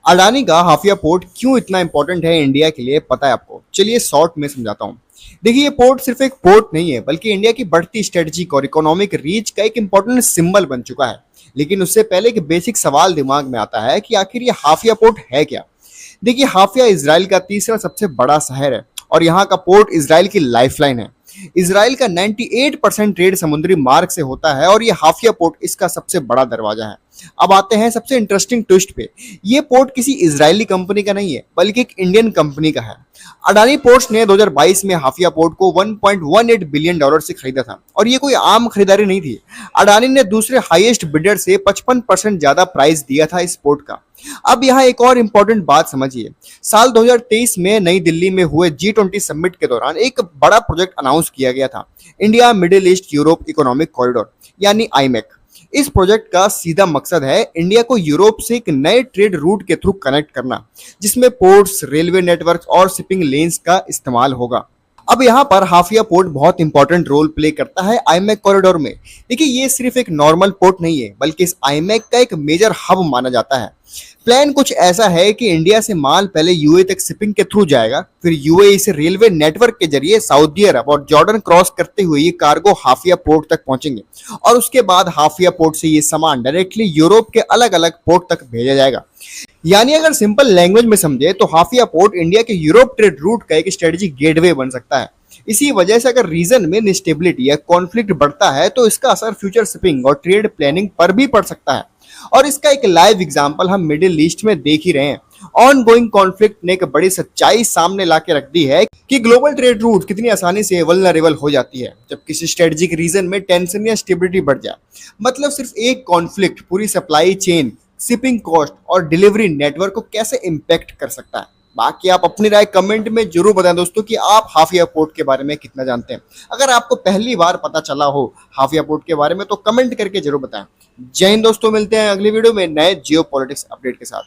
अडानी का हाफिया पोर्ट क्यों इतना इंपॉर्टेंट है इंडिया के लिए, पता है आपको? चलिए शॉर्ट में समझाता हूँ। देखिए, ये पोर्ट सिर्फ एक पोर्ट नहीं है, बल्कि इंडिया की बढ़ती स्ट्रेटेजिक और इकोनॉमिक रीच का एक इंपॉर्टेंट सिंबल बन चुका है। लेकिन उससे पहले एक बेसिक सवाल दिमाग में आता है कि आखिर ये हाफिया पोर्ट है क्या। देखिए, हाफिया इसराइल का तीसरा सबसे बड़ा शहर है और यहाँ का पोर्ट इसराइल की लाइफलाइन है। इसराइल का 98% ट्रेड समुद्री मार्ग से होता है और ये हाफिया पोर्ट इसका सबसे बड़ा दरवाजा है। अब आते हैं सबसे इंटरेस्टिंग ट्विस्ट पे। ये पोर्ट किसी इजरायली कंपनी का नहीं है, बल्कि एक इंडियन कंपनी का है। अडानी पोर्ट्स ने 2022 में हाफिया पोर्ट को 1.18 बिलियन डॉलर से खरीदा था और ये कोई आम खरीदारी नहीं थी। अडानी ने दूसरे हाईएस्ट बिडर से 55% ज्यादा प्राइस दिया था इस पोर्ट का। अब यहाँ एक और इंपॉर्टेंट बात समझिए। साल 2023 में नई दिल्ली में हुए G20 समिट के दौरान एक बड़ा प्रोजेक्ट अनाउंस किया गया था, India middle east Europe economic corridor यानी आईमेक। इस प्रोजेक्ट का सीधा मकसद है इंडिया को यूरोप से एक नए ट्रेड रूट के थ्रू कनेक्ट करना, जिसमें पोर्ट्स, रेलवे नेटवर्क और शिपिंग लेन्स का इस्तेमाल होगा। अब यहाँ पर हाफिया पोर्ट बहुत इंपॉर्टेंट रोल प्ले करता है आईमेक कॉरिडोर में। देखिए, ये सिर्फ एक नॉर्मल पोर्ट नहीं है, बल्कि इस आईमेक का एक मेजर हब माना जाता है। प्लान कुछ ऐसा है कि इंडिया से माल पहले यूएई तक शिपिंग के थ्रू जाएगा, फिर यूएई से रेलवे नेटवर्क के जरिए सऊदी अरब और जॉर्डन क्रॉस करते हुए ये कार्गो हाफिया पोर्ट तक पहुंचेंगे और उसके बाद हाफिया पोर्ट से ये सामान डायरेक्टली यूरोप के अलग अलग पोर्ट तक भेजा जाएगा। यानी अगर सिंपल लैंग्वेज में समझे तो हाफिया पोर्ट इंडिया के यूरोप ट्रेड रूट का एक स्ट्रेटेजिक गेटवे बन सकता है। इसी वजह से अगर रीजन में इंस्टेबिलिटी या कॉन्फ्लिक्ट बढ़ता है तो इसका असर फ्यूचर शिपिंग और ट्रेड प्लानिंग पर भी पड़ सकता है। और इसका एक लाइव एग्जांपल हम मिडिल ईस्ट में देख ही रहे हैं। ऑन गोइंग कॉन्फ्लिक्ट ने एक बड़ी सच्चाई सामने लाके रख दी है कि ग्लोबल ट्रेड रूट कितनी आसानी से वल्नरेबल हो जाती है जब किसी स्ट्रेटेजिक रीजन में टेंशन या स्टेबिलिटी बढ़ जाए। मतलब सिर्फ एक कॉन्फ्लिक्ट पूरी सप्लाई चेन, शिपिंग कॉस्ट और डिलीवरी नेटवर्क को कैसे इम्पैक्ट कर सकता है। बाकी आप अपनी राय कमेंट में जरूर बताएं दोस्तों कि आप हाफिया पोर्ट के बारे में कितना जानते हैं। अगर आपको पहली बार पता चला हो हाफिया पोर्ट के बारे में तो कमेंट करके जरूर बताएं। जय हिंद दोस्तों, मिलते हैं अगली वीडियो में नए जियो पॉलिटिक्स अपडेट के साथ।